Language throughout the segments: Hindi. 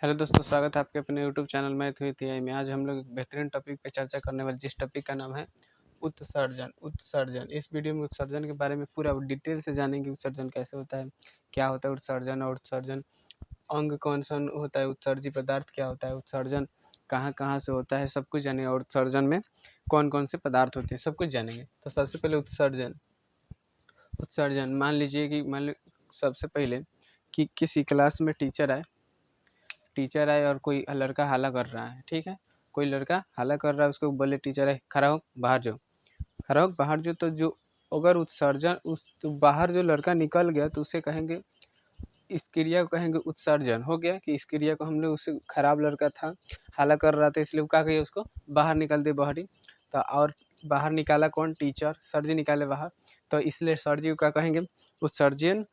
हेलो दोस्तों, स्वागत है आपके अपने YouTube channel math with AI में। आज हम लोग एक बेहतरीन टॉपिक पे चर्चा करने वाले, जिस टॉपिक का नाम है उत्सर्जन। इस वीडियो में उत्सर्जन के बारे में पूरा डिटेल से जानेंगे। उत्सर्जन कैसे होता है, क्या होता है उत्सर्जन, और उत्सर्जन अंग कौन सा होता है, उत्सर्जी पदार्थ क्या होता है, उत्सर्जन कहाँ कहाँ से होता है, सब कुछ जानेंगे। और उत्सर्जन में कौन कौन से पदार्थ होते हैं, सब कुछ जानेंगे। तो सबसे पहले उत्सर्जन मान लो सबसे पहले कि किसी क्लास में टीचर आए और कोई लड़का हल्ला कर रहा है। ठीक है, कोई लड़का हल्ला कर रहा है, उसको बोले टीचर है खड़ा हो बाहर जाओ, खड़ा हो बाहर जाओ। तो जो अगर उत्सर्जन उस तो बाहर जो लड़का निकल गया तो उसे कहेंगे, इस क्रिया को कहेंगे उत्सर्जन हो गया। कि इस क्रिया को हम लोग, उससे खराब लड़का था, हल्ला कर रहा था, इसलिए वो क्या कहिए, उसको बाहर निकाल दे बाहरी। तो और बाहर निकाला कौन, टीचर, सर जी निकाले बाहर। तो इसलिए सर जी को क्या कहेंगे, उत्सर्जन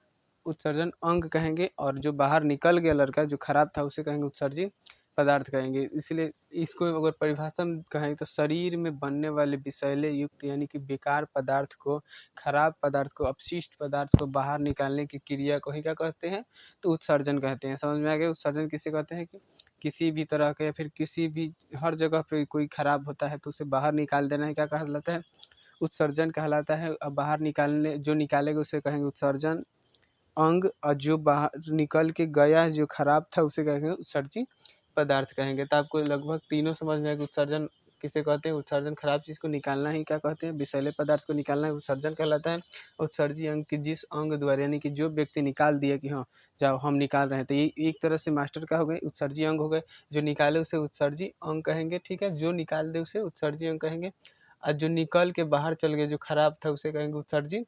उत्सर्जन अंग कहेंगे। और जो बाहर निकल गया लड़का जो खराब था, उसे कहेंगे उत्सर्जी पदार्थ कहेंगे। इसलिए इसको अगर परिभाषा में कहें तो शरीर में बनने वाले विषैले युक्त यानी कि बेकार पदार्थ को, खराब पदार्थ को, अपशिष्ट पदार्थ को बाहर निकालने की क्रिया को ही क्या कहते हैं, तो उत्सर्जन कहते हैं। समझ में आ गया। उत्सर्जन किसे कहते हैं कि किसी भी तरह का या फिर किसी भी हर जगह पे कोई खराब होता है तो उसे बाहर निकाल देना है, क्या कहलाता है, उत्सर्जन कहलाता है। अब बाहर निकालने जो निकालेगा उसे कहेंगे उत्सर्जन अंग। और जो बाहर निकल के गया जो खराब था उसे कहेंगे उत्सर्जी पदार्थ कहेंगे। तो आपको लगभग तीनों समझ में आएगा। उत्सर्जन किसे कहते हैं, उत्सर्जन खराब चीज़ को निकालना ही क्या कहते हैं, विषैले पदार्थ को निकालना है, उत्सर्जन कहलाता है। उत्सर्जी अंग की जिस अंग द्वारा यानी कि जो व्यक्ति निकाल दिया कि हाँ जाओ हम निकाल रहे हैं, तो ये एक तरह से मास्टर का हो गए, उत्सर्जी अंग हो गए। जो निकाले उसे उत्सर्जी अंग कहेंगे। ठीक है, जो निकाल दे उसे उत्सर्जी अंग कहेंगे। और जो निकल के बाहर चल गया जो खराब था उसे कहेंगे उत्सर्जी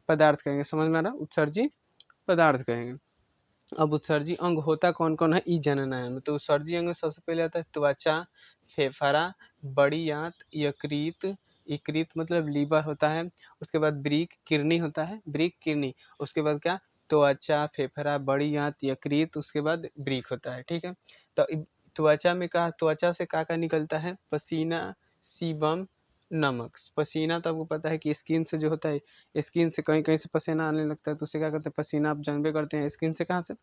पदार्थ कहेंगे। समझ में आ रहा, उत्सर्जी पदार्थ कहेंगे। अब उत्सर्जी अंग होता कौन कौन है, ई जानना है हमें। तो उत्सर्जी अंग में सबसे पहले आता है त्वचा, फेफड़ा, बड़ी आंत, यकृत। यकृत मतलब लीवर होता है। उसके बाद ब्रीक किडनी होता है, ब्रीक किडनी। उसके बाद क्या, त्वचा, फेफड़ा, बड़ी आंत, यकृत, उसके बाद ब्रीक होता है। ठीक है, तो त्वचा में कहा, त्वचा से क्या क्या निकलता है, पसीना, सीबम, नमक। पसीना तो आपको पता है कि स्किन से जो होता है, स्किन से कहीं कहीं से पसीना आने लगता है तो उसे क्या कहते हैं, पसीना। आप जानबे करते हैं स्किन से कहाँ से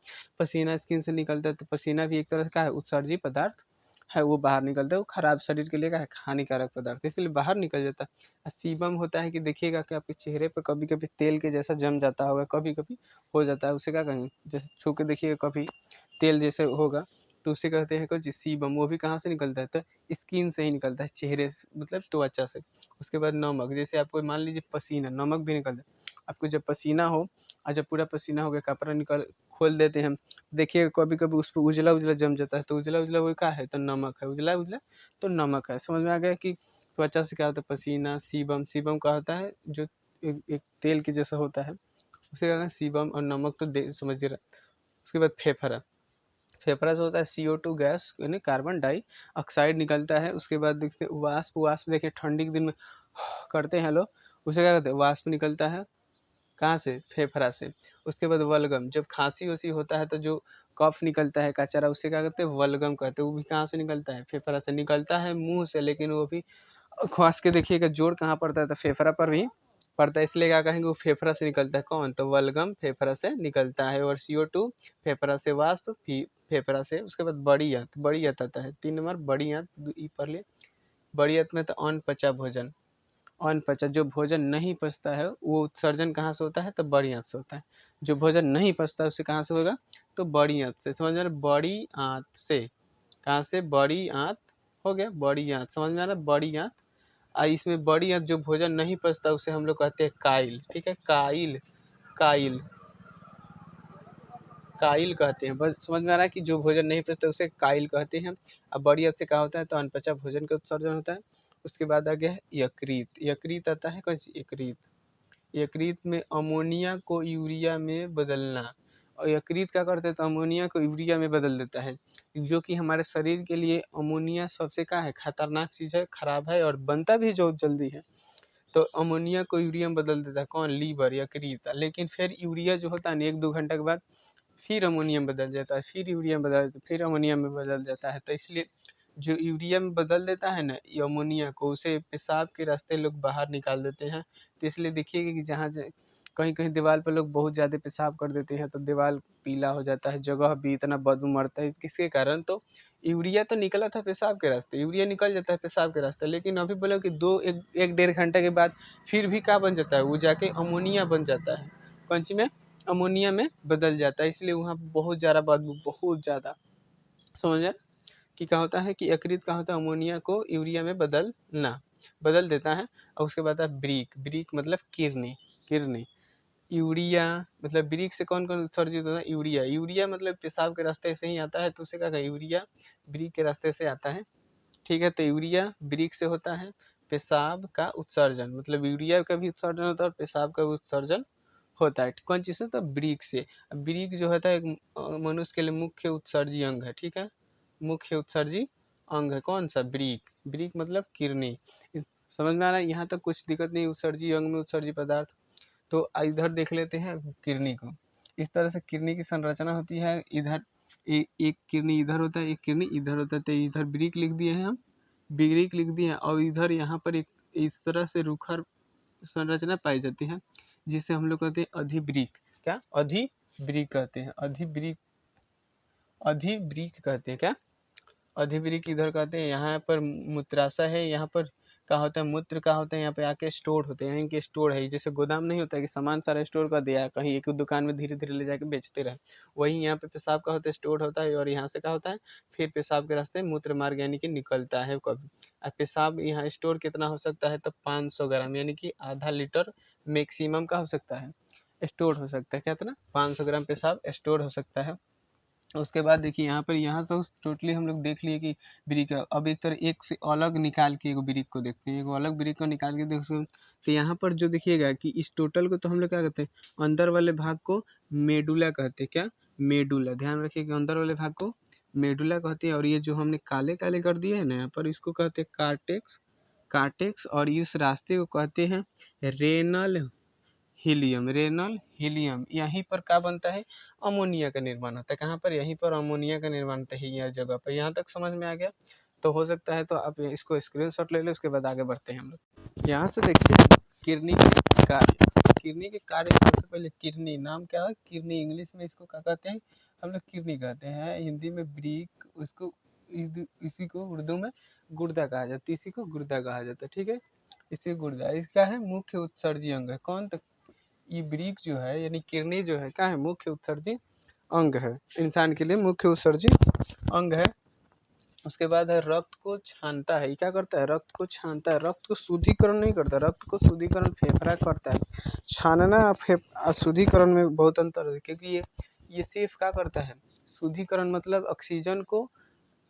पसीना, स्किन से निकलता है। तो पसीना भी एक तरह से क्या है, उत्सर्जी पदार्थ है, वो बाहर निकलता है। वो खराब शरीर के लिए क्या है, हानिकारक पदार्थ, इसलिए बाहर निकल जाता है। और सीबम होता है कि देखिएगा कि आपके चेहरे पर कभी कभी तेल के जैसा जम जाता होगा, कभी कभी हो जाता है, उसे क्या कहेंगे, जैसे छू के देखिएगा कभी तेल जैसे होगा तो उसे कहते हैं कुछ सीबम। वो भी कहाँ से निकलता है, तो स्किन से ही निकलता है, चेहरे से, मतलब त्वचा से। उसके बाद नमक, जैसे आपको मान लीजिए पसीना, नमक भी निकलता है। आपको जब पसीना हो और जब पूरा पसीना हो गया, कपड़ा निकल खोल देते हैं, देखिए कभी कभी उस पर उजला उजला जम जाता है, तो उजला उजला वो क्या है, तो नमक है, उजला उजला तो नमक है। समझ में आ गया कि त्वचा से क्या होता है, पसीना। सीबम, सीबम का होता है जो एक तेल के जैसा होता है, उसे क्या कहते हैं सीबम। और नमक तो समझिए रहा। उसके बाद फेफड़ा, फेफड़ा से होता है CO2 गैस यानी कार्बन डाइऑक्साइड निकलता है। उसके बाद देखते हैं वाष्प, वाष्प देखिए ठंडी के दिन में करते हैं लोग, उसे क्या कहते हैं, वाष्प निकलता है, कहाँ से, फेफड़ा से। उसके बाद वल्गम, जब खांसी वसी होता है तो जो कफ निकलता है कचरा, उसे क्या कहते हैं, वल्गम कहते हैं। वो भी कहाँ से निकलता है, फेफड़ा से निकलता है, मुंह से, लेकिन वो भी खांस के देखिएगा जोर कहाँ पड़ता है, तो फेफड़ा पर भी पड़ता है, इसलिए क्या कहेंगे, वो फेफड़ा से निकलता है। कौन, तो वल्गम फेफड़ा से निकलता है। और CO2 फेफड़ा से, वाष्प फेफड़ा से। उसके बाद बड़ी आंत, बड़ी आंत आता है 3 नंबर, बड़ी आंत ई पर ले। बड़ी आंत में तो अनपचा भोजन, अनपचा जो भोजन नहीं पचता है वो उत्सर्जन कहाँ से होता है, तो बड़ी आंत से होता है। जो भोजन नहीं पचता उसे कहाँ से होगा, तो बड़ी आंत से। समझ में आ रहा है, बड़ी आंत से, कहाँ से, बड़ी आंत हो गया, बड़ी आंत। समझ में आ रहा है, बड़ी आंत। इसमें बड़ी आंत जो भोजन नहीं पचता उसे हम लोग कहते हैं काइल। ठीक है, काइल, काइल, काइल कहते हैं। बस समझ में आ रहा है कि जो भोजन नहीं पचता उसे काइल कहते हैं। अब बड़ी हद से क्या होता है, तो अनपचा भोजन का उत्सर्जन होता है। उसके बाद आ गया है यकृत, यकृत आता है कौन सी, यकृत। यकृत में अमोनिया को यूरिया में बदलना। और यकृत क्या करते हैं, तो अमोनिया को यूरिया में बदल देता है, जो कि हमारे शरीर के लिए अमोनिया सबसे क्या है, खतरनाक चीज़ है, खराब है, और बनता भी जो जल्दी है। तो अमोनिया को यूरिया में बदल देता है कौन, लीवर, यकृत। लेकिन फिर यूरिया जो होता है ना, 1-2 घंटे के बाद फिर अमोनिया में बदल जाता है, फिर यूरिया में बदल, फिर अमोनिया में बदल जाता है। तो इसलिए जो यूरिया में बदल देता है ना ये अमोनिया को, उसे पेशाब के रास्ते लोग बाहर निकाल देते हैं। तो इसलिए देखिएगा कि कहीं कहीं दीवार पर लोग बहुत ज़्यादा पेशाब कर देते हैं तो दीवार पीला हो जाता है, जगह भी इतना बदबू मरता है, किसके कारण? तो यूरिया तो निकला था पेशाब के रास्ते, यूरिया निकल जाता है पेशाब के रास्ते, लेकिन अभी बोलो कि एक डेढ़ घंटे के बाद फिर भी क्या बन जाता है, वो जाके अमोनिया बन जाता है, कौन सी में? अमोनिया में बदल जाता है, इसलिए वहाँ बहुत ज़्यादा बदबू, बहुत ज़्यादा, समझ में? कि क्या होता है कि यकृत क्या होता है, अमोनिया को यूरिया में बदल देता है। और उसके बाद है ब्रीक, ब्रीक मतलब किरनी, किरनी। यूरिया मतलब ब्रीक से कौन कौन उत्सर्जित होता है? यूरिया, यूरिया मतलब पेशाब के रास्ते से ही आता है, तो उसे क्या कहें? यूरिया ब्रीक के रास्ते से आता है, ठीक है। तो यूरिया ब्रीक से होता है पेशाब का उत्सर्जन, मतलब यूरिया का भी उत्सर्जन होता है और पेशाब का भी उत्सर्जन होता है, कौन चीज़ से? तो ब्रीक से। ब्रीक जो होता है एक मनुष्य के लिए मुख्य उत्सर्जी अंग है, ठीक है, मुख्य उत्सर्जी अंग है, कौन सा? ब्रीक, ब्रीक मतलब किरनी, समझ में आ रहा है? यहाँ तक कुछ दिक्कत नहीं, उत्सर्जी अंग में उत्सर्जी पदार्थ। तो इधर देख लेते हैं किडनी को, इस तरह से किडनी की संरचना होती है, इधर एक किडनी इधर होता है, एक किडनी इधर होता है, तो इधर ब्रीक लिख दिए हैं हम, ब्रीक लिख दिए हैं, और इधर यहाँ पर एक इस तरह से रूखर संरचना पाई जाती है जिसे हम लोग कहते हैं अधिब्रीक, क्या? अधिब्रीक कहते हैं, अधिब्रीक, अधिब्रीक कहते हैं, क्या? अधिवृक्क इधर कहते हैं, यहाँ पर मूत्राशय है, यहाँ पर क्या होता है? मूत्र का होता है, यहाँ पे आके स्टोर होते हैं, इनके स्टोर है, जैसे गोदाम नहीं होता है कि सामान सारा स्टोर कर दिया कहीं एक दुकान में धीरे धीरे ले जाके बेचते रहे, वही यहाँ पे पेशाब का होता है, स्टोर होता है, और यहाँ से क्या होता है? फिर पेशाब के रास्ते मूत्र मार्ग यानी कि निकलता है कभी। अब पेशाब यहाँ स्टोर कितना हो सकता है? तो 500 ग्राम यानी कि आधा लीटर मैक्सिमम का हो सकता है, स्टोर हो सकता है, कितना? 500 ग्राम पेशाब स्टोर हो सकता है। उसके बाद देखिए यहाँ पर, यहाँ तो टोटली हम लोग देख लिए कि ब्रिक है, अब एक तरह एक से अलग निकाल के एगो ब्रिक को देखते हैं, एगो अलग ब्रिक को निकाल के देखो, तो यहाँ पर जो देखिएगा कि इस टोटल को तो हम लोग क्या कहते हैं? अंदर वाले भाग को मेडुला कहते हैं, क्या? मेडुला, ध्यान रखिए कि अंदर वाले भाग को मेडुला कहते हैं, और ये जो हमने काले काले कर दिए है ना यहाँ पर, इसको कहते हैं कार्टेक्स, कार्टेक्स, और इस रास्ते को कहते हैं रेनल हीलियम, रेनल हीलियम। यहीं पर क्या बनता है? अमोनिया का निर्माण होता है, कहाँ पर? यहीं पर अमोनिया का निर्माण होता है, यह जगह पर। यहाँ तक समझ में आ गया? तो हो सकता है तो आप इसको स्क्रीनशॉट ले लो, उसके बाद आगे बढ़ते हैं हम लोग। यहाँ से देखिए किडनी के कार्य, किडनी के कार्य, सबसे पहले किडनी, नाम क्या है? किडनी, इंग्लिश में इसको क्या कहते हैं? हम लोग किडनी कहते हैं, हिंदी में ब्रीक, उसको इसी को उर्दू में गुर्दा कहा जाता है, इसी को गुर्दा कहा जाता है, ठीक है, इसी गुर्दा। इसका है मुख्य उत्सर्जी अंग है, कौन? तो ये ब्रीक जो है यानी किडनी जो है, क्या है? मुख्य उत्सर्जी अंग है, इंसान के लिए मुख्य उत्सर्जी अंग है। उसके बाद है रक्त को छानता है, ये क्या करता है? रक्त को छानता है, रक्त को शुद्धिकरण नहीं करता, रक्त को शुद्धिकरण फेफड़ा करता है, छानना शुद्धिकरण में बहुत अंतर है, क्योंकि ये सिर्फ क्या करता है? शुद्धिकरण मतलब ऑक्सीजन को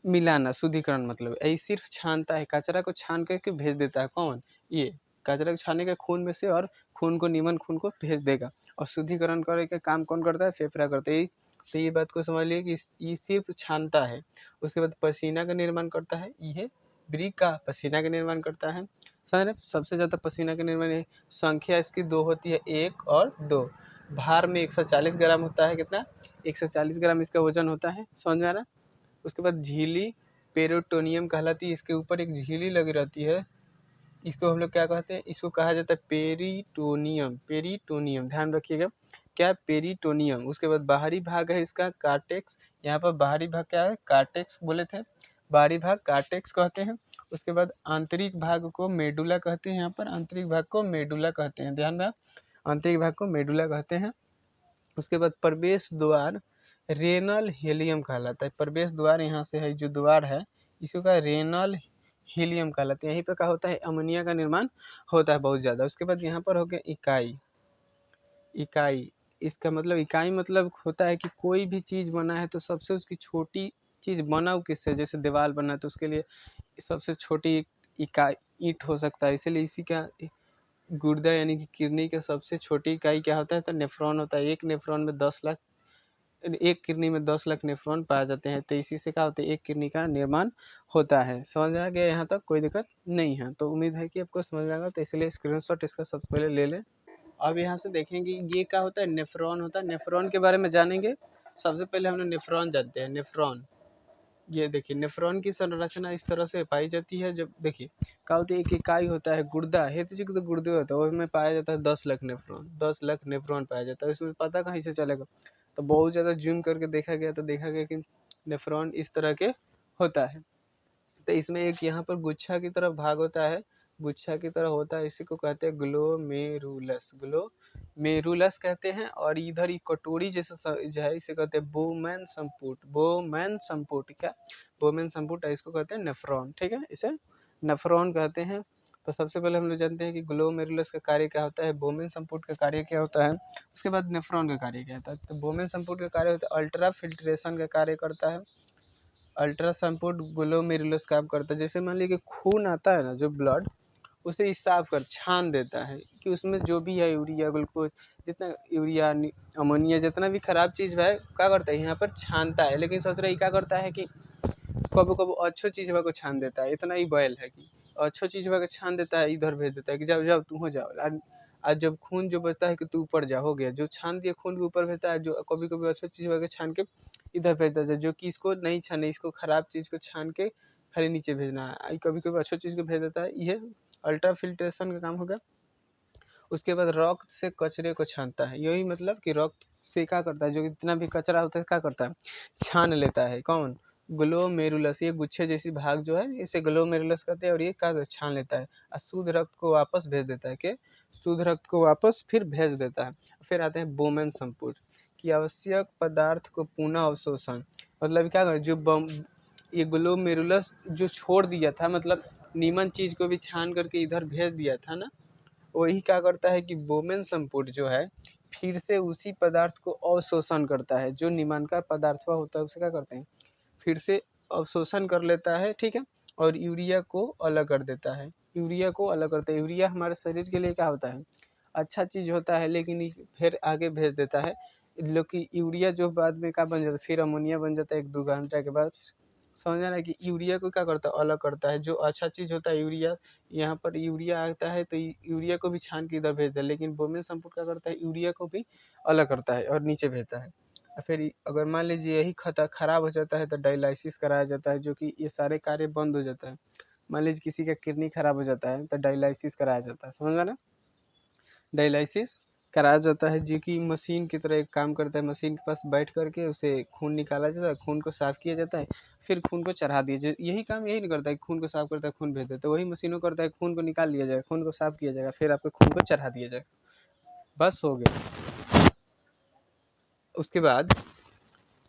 मिलाना, शुद्धिकरण मतलब यही सिर्फ छानता है, कचरा को छान करके भेज देता है, कौन? ये कचरा को छानेगा खून में से, और खून को, नीमन खून को भेज देगा, और शुद्धिकरण करे का काम कौन करता है? फेफड़ा करता है। तो ये बात को समझ लिए कि ये सिर्फ छानता है। उसके बाद पसीना का निर्माण करता है, ये ब्रीक का पसीना का निर्माण करता है, सर सबसे ज़्यादा पसीना का निर्माण है। संख्या इसकी 2 होती है, 1 और 2, भार में 140 ग्राम होता है, कितना? 140 ग्राम इसका वजन होता है, समझ में आ रहा है? उसके बाद झिल्ली पेरिटोनियम कहलाती है, इसके ऊपर एक झिल्ली लगी रहती है, इसको हम लोग क्या कहते हैं? इसको कहा जाता है पेरिटोनियम, पेरिटोनियम, ध्यान रखिएगा, क्या? पेरिटोनियम। उसके बाद बाहरी भाग है इसका कार्टेक्स, यहाँ पर बाहरी भाग क्या है? कार्टेक्स बोले थे, बाहरी भाग कार्टेक्स कहते हैं। उसके बाद आंतरिक भाग को मेडुला कहते हैं, यहाँ पर आंतरिक भाग को मेडुला कहते हैं, ध्यान रहा, आंतरिक भाग को मेडुला कहते हैं। उसके बाद प्रवेश द्वार रेनल हीलियम कहलाता है, प्रवेश द्वार यहाँ से है, जो द्वार है इसको क्या? रेनल हीलियम कहलाते हैं, यहीं पर क्या होता है? अमोनिया का निर्माण होता है बहुत ज़्यादा। उसके बाद यहाँ पर हो गया इकाई, इकाई, इसका मतलब इकाई मतलब होता है कि कोई भी चीज़ बना है तो सबसे उसकी छोटी चीज़ बनाओ किससे? जैसे दीवार बना है तो उसके लिए सबसे छोटी इकाई ईंट हो सकता है, इसीलिए इसी का गुर्दा यानी कि किडनी के सबसे छोटी इकाई क्या होता है? तो नेफ्रॉन होता है, एक नेफ्रॉन में 10 लाख, एक किडनी में 10 लाख नेफ्रॉन पाए जाते हैं, तो इसी से क्या होता है? एक किडनी का निर्माण होता है। समझ में आ गया? यहाँ तक कोई दिक्कत नहीं है, तो उम्मीद है कि आपको समझ में आएगा, तो इसलिए स्क्रीनशॉट इसका सबसे पहले ले लें। अब यहाँ से देखेंगे ये क्या होता है? नेफ्रॉन होता है, नेफ्रॉन के बारे में जानेंगे। सबसे पहले हम लोग नेफ्रॉन जानते हैं, नेफ्रॉन, ये देखिए नेफ्रॉन की संरचना इस तरह से पाई जाती है। जब देखिए क्या होती है, एक इकाई होता है गुर्दा, हेतु जी तो गुर्दे होता है, उसमें पाया जाता है 10 लाख नेफ्रॉन, 10 लाख नेफ्रॉन पाया जाता है। इसमें पता कहीं से चलेगा, तो बहुत ज़्यादा जूम करके देखा गया तो देखा गया कि नेफ्रॉन इस तरह के होता है। तो इसमें एक यहाँ पर गुच्छा की तरफ भाग होता है, गुच्छा की तरह होता है, इसी को कहते हैं ग्लोमेरुलस, ग्लोमेरुलस कहते हैं। और इधर ये कटोरी जैसा जो है इसे कहते हैं बोमेन संपुट, बोमेन संपुट, क्या बोमेन संपुट है, इसको कहते हैं नेफ्रॉन, ठीक है, इसे नेफ्रॉन कहते हैं। तो सबसे पहले हम लोग जानते हैं कि ग्लोमेरुलस का कार्य क्या होता है, बोमेन संपुट का कार्य क्या होता है, उसके बाद नेफ्रॉन का कार्य क्या होता है। तो बोमेन संपुट का कार्य होता है अल्ट्रा फिल्ट्रेशन का कार्य करता है, अल्ट्रा संपुट ग्लोमेरुलस काम करता है। जैसे मान लीजिए कि खून आता है ना, जो ब्लड, उसे साफ कर छान देता है कि उसमें जो भी है यूरिया ग्लूकोज, जितना यूरिया अमोनिया जितना भी खराब चीज़ है क्या करता है यहाँ पर छानता है। लेकिन सोच रहे क्या करता है कि कभी कभी अच्छो चीज़ को छान देता है, इतना ही बैल है कि अच्छो चीज़ को छान देता है, इधर भेज देता है कि जाओ जाओ तुम हो जाओ। आज जब खून जो बचता है कि तू ऊपर जा, हो गया, जो छान दिया खून के ऊपर भेजता है, जो कभी कभी अच्छो चीज़ को छान के इधर भेज देता है, जो कि इसको नहीं छाने, इसको खराब चीज़ को छान के खाली नीचे भेजना है, कभी कभी अच्छो चीज़ को भेज देता है। ये अल्ट्रा फिल्ट्रेशन का काम हो गया। उसके बाद रक्त से कचरे को छानता है, यही मतलब कि रक्त से क्या करता है, जो जितना भी कचरा होता है क्या करता है, छान लेता है। कौन, ग्लोमेरुलस, ये गुच्छे जैसी भाग जो है इसे ग्लोमेरुलस कहते हैं, और ये क्या छान लेता है और शुद्ध रक्त को वापस भेज देता है, कि शुद्ध रक्त को वापस फिर भेज देता है। फिर आते हैं बोमेन संपुट की आवश्यक पदार्थ को पुनः अवशोषण, मतलब क्या कर जो ये ग्लोमेरुलस जो छोड़ दिया था, मतलब नीमन चीज को भी छान करके इधर भेज दिया था ना, वही क्या करता है कि बोमेन संपुट जो है फिर से उसी पदार्थ को अवशोषण करता है, जो निम्नका पदार्थ होता है उसे क्या करते हैं फिर से अवशोषण कर लेता है, ठीक है, और यूरिया को अलग कर देता है, यूरिया को अलग करता है। यूरिया हमारे शरीर के लिए क्या होता है, अच्छा चीज़ होता है, लेकिन ये फिर आगे भेज देता है, लोग कि यूरिया जो बाद में क्या बन जाता है, फिर अमोनिया बन जाता है 1-2 घंटा के बाद। समझ रहा है कि यूरिया को क्या करता है, अलग करता है, जो अच्छा चीज़ होता है यूरिया, यहाँ पर यूरिया आता है तो यूरिया को भी छान के इधर भेजता है, लेकिन बोमेन संपुट क्या करता है, यूरिया को भी अलग करता है और नीचे भेजता है। और फिर अगर मान लीजिए यही खता खराब हो जाता है तो डायलिसिस कराया जाता है, जो कि ये सारे कार्य बंद हो जाता है। मान लीजिए किसी का किडनी खराब हो जाता है तो डायलिसिस कराया जाता है, समझ ना, डायलिसिस कराया जाता है, जो कि मशीन की तरह एक काम करता है। मशीन के पास बैठ करके उसे खून निकाला जाता है, खून को साफ किया जाता है, फिर खून को चढ़ा दिया जाए, यही काम यही नहीं करता है, खून को साफ करता है, खून भेज देता है, वही मशीनों करता है, खून को निकाल लिया जाएगा, खून को साफ किया जाएगा, फिर आपके खून को चढ़ा दिया जाएगा, बस हो गया। उसके बाद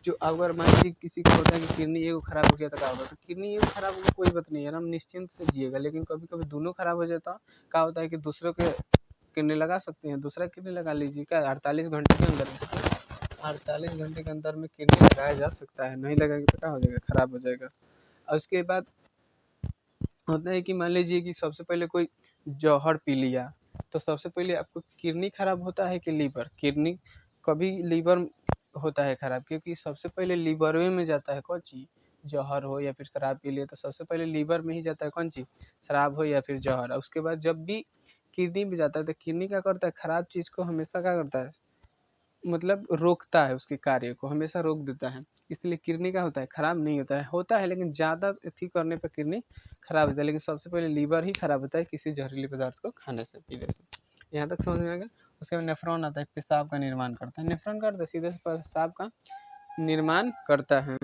जो अगर मान लीजिए किसी को होता है कि किडनी एगो खराब हो गया तो क्या होगा, तो किडनी एगो खराब होगा कोई बात नहीं है, हम निश्चिंत से जिएगा। लेकिन कभी कभी दोनों खराब हो जाता क्या होता है कि दूसरों के किडनी लगा सकते हैं, दूसरा किडनी लगा लीजिए, क्या 48 घंटे के अंदर में, 48 घंटे के अंदर में किडनी लगाया जा सकता है, नहीं लगाएंगे तो क्या हो जाएगा, खराब हो जाएगा। और उसके बाद होता है कि मान लीजिए कि सबसे पहले कोई जौहर पी लिया, तो सबसे पहले आपको किडनी खराब होता है कि लीवर, किडनी कभी लीवर होता है खराब, क्योंकि सबसे पहले लीवर में जाता है कौन चीज़, जौहर हो या फिर शराब पी लिए तो सबसे पहले लीवर में ही जाता है कौन चीज़, शराब हो या फिर जौहर। उसके बाद जब भी किडनी में जाता है तो किडनी क्या करता है, खराब चीज़ को हमेशा क्या करता है, मतलब रोकता है, उसके कार्य को हमेशा रोक देता है। इसलिए किडनी का होता है खराब नहीं होता है लेकिन ज़्यादा अथी करने पर किडनी खराब होता है। लेकिन सबसे पहले लीवर ही खराब होता है किसी जहरीले पदार्थ को खाने से, पीने से। यहाँ तक समझ में आ गया। उसके बाद नेफ्रॉन आता है, पेशाब का निर्माण करता है, नेफ्रॉन का अर्थ सीधे से पेशाब का निर्माण करता है।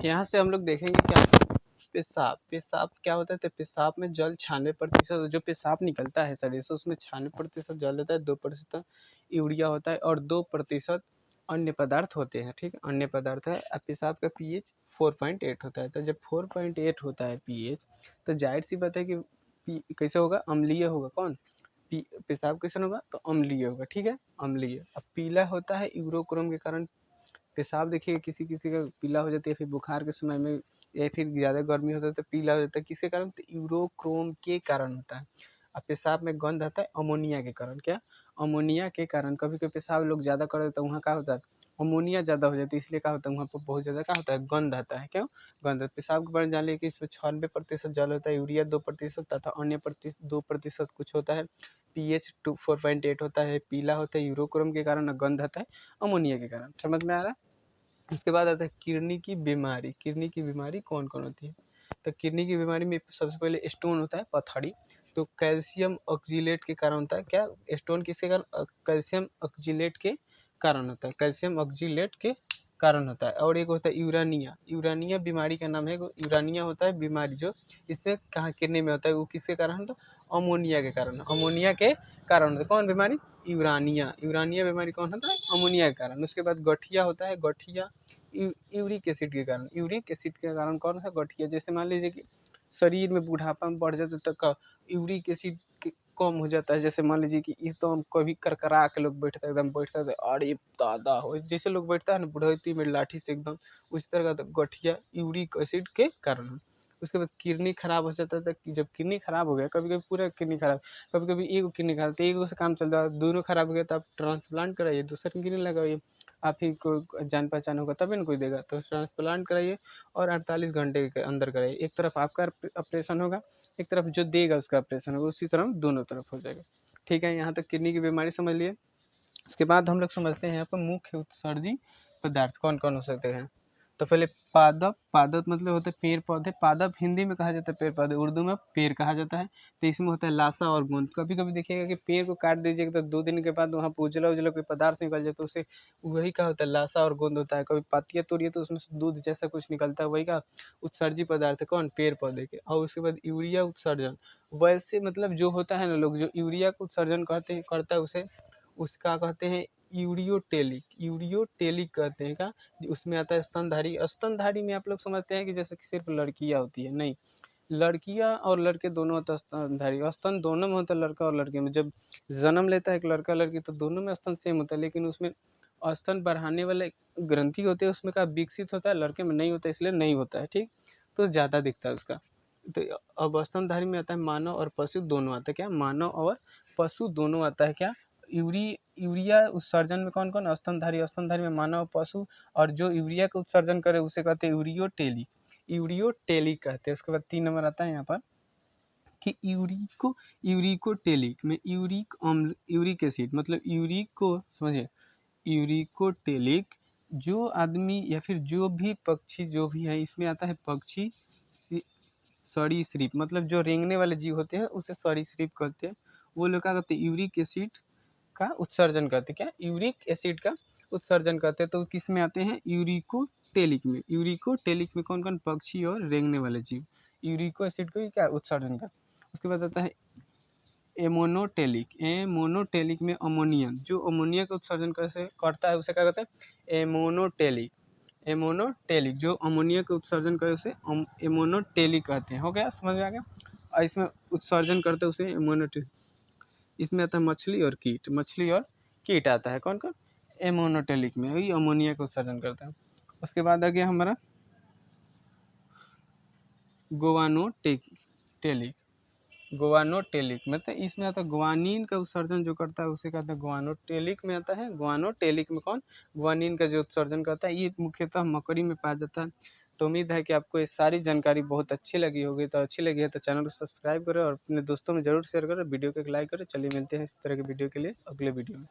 यहाँ से हम लोग देखेंगे क्या, पेशाब, पेशाब क्या होता है, तो पेशाब में जल 96% जो पेशाब निकलता है शरीर से उसमें 96% जल होता है, 2% यूरिया होता है और 2% अन्य पदार्थ होते हैं, ठीक है, अन्य पदार्थ है। अब पेशाब का पीएच 4.8 होता है, तो जब 4.8 होता है पीएच, तो जाहिर सी बात है कि कैसे होगा, अम्लीय होगा। कौन, पेशाब कैसे होगा, तो अम्लीय होगा, ठीक है, अम्लीय। अब पीला होता है यूरोक्रोम के कारण, पेशाब देखिए किसी किसी का पीला हो जाती है, फिर बुखार के समय में या फिर ज़्यादा गर्मी होता है तो पीला हो जाता है, किसके कारण, तो यूरोक्रोम के कारण होता है। अब पेशाब में गंध आता है अमोनिया के कारण। क्या? अमोनिया के कारण। कभी कभी पेशाब लोग ज़्यादा कर देते हैं, वहाँ क्या होता है अमोनिया ज़्यादा हो जाती है, इसलिए क्या होता है वहाँ पर बहुत ज़्यादा क्या होता है गंध आता है। क्यों? गंध। पेशाब के कारण जान लीजिए कि इसमें 96% जल होता है, यूरिया 2% तथा अन्य 2% कुछ होता है। pH 4.8 होता है, पीला होता है यूरोक्रोम के कारण, गंध आता है अमोनिया के कारण। समझ में आ रहा है? उसके बाद आता है किडनी की बीमारी। किडनी की बीमारी कौन कौन होती है? तो किडनी की बीमारी में सबसे पहले स्टोन होता है, पथरी। तो कैल्शियम ऑक्जिलेट के कारण होता है। क्या? स्टोन किसके कारण? कैल्शियम ऑक्जिलेट के कारण होता है। कैल्शियम ऑक्जिलेट के कारण होता है। और एक होता है यूरानिया। यूरानिया बीमारी का नाम है। यूरानिया होता है बीमारी जो इससे कहाँ किडनी में होता है, वो किसके कारण होता है? अमोनिया के कारण। अमोनिया के कारण होता है कौन बीमारी? यूरानिया। यूरानिया बीमारी कौन होता है? अमोनिया के कारण। उसके बाद गठिया होता है। गठिया यूरिक एसिड के कारण। यूरिक एसिड के कारण कौन सा? गठिया। जैसे मान लीजिए कि शरीर में बुढ़ापा में बढ़ जाता है तो यूरिक एसिड कम हो जाता है। जैसे मान लीजिए कि एकदम कभी करकरा के लोग बैठता है, एकदम बैठता है अरे दादा हो, जैसे लोग बैठता है ना बुढ़ौती में लाठी से एकदम, उस तरह का तो गठिया यूरिक एसिड के कारण है। उसके बाद किडनी खराब हो जाता है। जब किडनी खराब हो गया, कभी कभी पूरा किडनी खराब, कभी कभी एक किडनी खराब, तो एक से काम चल रहा है, दोनों खराब हो गया तो आप ट्रांसप्लांट कराइए, दूसरा किडनी लगाइए। आप ही को जान पहचान होगा तभी ना कोई देगा। तो ट्रांसप्लांट कराइए और 48 घंटे के अंदर कराइए। एक तरफ आपका ऑपरेशन होगा, एक तरफ जो देगा उसका ऑपरेशन होगा, उसी तरह दोनों तरफ हो जाएगा। ठीक है, यहाँ तक किडनी की बीमारी समझ लिए। उसके बाद हम लोग समझते हैं यहाँ पर मुख्य उत्सर्जी पदार्थ कौन कौन हो सकते हैं। तो पहले पादप। पादप मतलब होते हैं पेड़ पौधे। पादप हिंदी में कहा जाता है पेड़ पौधे, उर्दू में पेड़ कहा जाता है। तो इसमें होता है लाशा और गोंद। कभी कभी देखिएगा कि पेड़ को काट दीजिएगा तो 2 दिन के बाद वहाँ पर उजला उजला कोई पदार्थ निकल जाए तो उससे वही क्या होता है? लाशा और गोंद होता है। कभी पत्तियाँ तोड़िए तो उसमें से दूध जैसा कुछ निकलता है, वही का उत्सर्जी पदार्थ है कौन? पेड़ पौधे के। और उसके बाद यूरिया उत्सर्जन। वैसे मतलब जो होता है ना, लोग जो यूरिया का उत्सर्जन करता है उसे उसका कहते हैं यूरियोटेलिक। यूरियोटेलिक कहते हैं। क्या? उसमें आता है स्तनधारी। स्तनधारी में आप लोग समझते हैं कि जैसे कि सिर्फ लड़कियां होती है, नहीं, लड़कियां और लड़के दोनों होता है स्तनधारी। स्तन दोनों में होता है, लड़का और लड़के में। जब जन्म लेता है एक लड़का लड़की तो दोनों में स्तन सेम होता है, लेकिन उसमें स्तन बढ़ाने वाले ग्रंथि होते हैं उसमें का विकसित होता है, लड़के में नहीं होता, इसलिए नहीं होता है। ठीक, तो ज़्यादा दिखता है उसका। तो अब स्तनधारी में आता है मानव और पशु दोनों आता है। क्या? मानव और पशु दोनों आता है। क्या? यूरिया उत्सर्जन में कौन कौन? स्तनधारी। स्तनधारी में मानव पशु, और जो यूरिया का उत्सर्जन करे उसे कहते हैं यूरियोटेलिक। यूरियोटेलिक कहते हैं। उसके बाद 3 नंबर आता है यहाँ पर कि यूरिकोटेलिक में यूरिक अम्ल, यूरिक एसिड मतलब यूरिक को समझिए, यूरिकोटेलिक जो आदमी या फिर जो भी पक्षी जो भी है इसमें आता है पक्षी सरीसृप मतलब जो रेंगने वाले जीव होते हैं उसे सरीसृप कहते हैं। वो लोग क्या करते हैं? यूरिक एसिड का उत्सर्जन करते हैं। क्या? यूरिक एसिड का उत्सर्जन करते हैं। तो किस में आते हैं? यूरिकोटेलिक में। यूरिकोटेलिक में कौन कौन? पक्षी और रेंगने वाले जीव यूरिको एसिड को क्या उत्सर्जन करते हैं। उसके बाद आता है एमोनोटेलिक। एमोनोटेलिक में अमोनिया, जो अमोनिया का उत्सर्जन कैसे करता है उसे क्या कहते हैं? एमोनोटेलिक। एमोनोटेलिक जो अमोनिया का उत्सर्जन करे उसे एमोनोटेलिक कहते हैं। हो गया? समझ में आ गया? और इसमें उत्सर्जन करते हैं उसे एमोनोटेलिक। इसमें आता है मछली और कीट। मछली और कीट आता है कौन कौन? एमोनोटेलिक में, वही अमोनिया का उत्सर्जन करता है। उसके बाद आ गया हमारा गोवानोटेलिक। गोवानोटेलिक मतलब इसमें आता है ग्वानिन का उत्सर्जन जो करता है उसे कहते हैं ग्वानोटेलिक में आता है। ग्वानोटेलिक में कौन? ग्वानिन का जो उत्सर्जन करता है, ये मुख्यतः मकड़ी में पाया जाता है। तो उम्मीद है कि आपको ये सारी जानकारी बहुत अच्छी लगी होगी। तो अच्छी लगी है तो चैनल को सब्सक्राइब करें और अपने दोस्तों में जरूर शेयर करें, वीडियो को एक लाइक करें। चलिए मिलते हैं इस तरह के वीडियो के लिए अगले वीडियो में।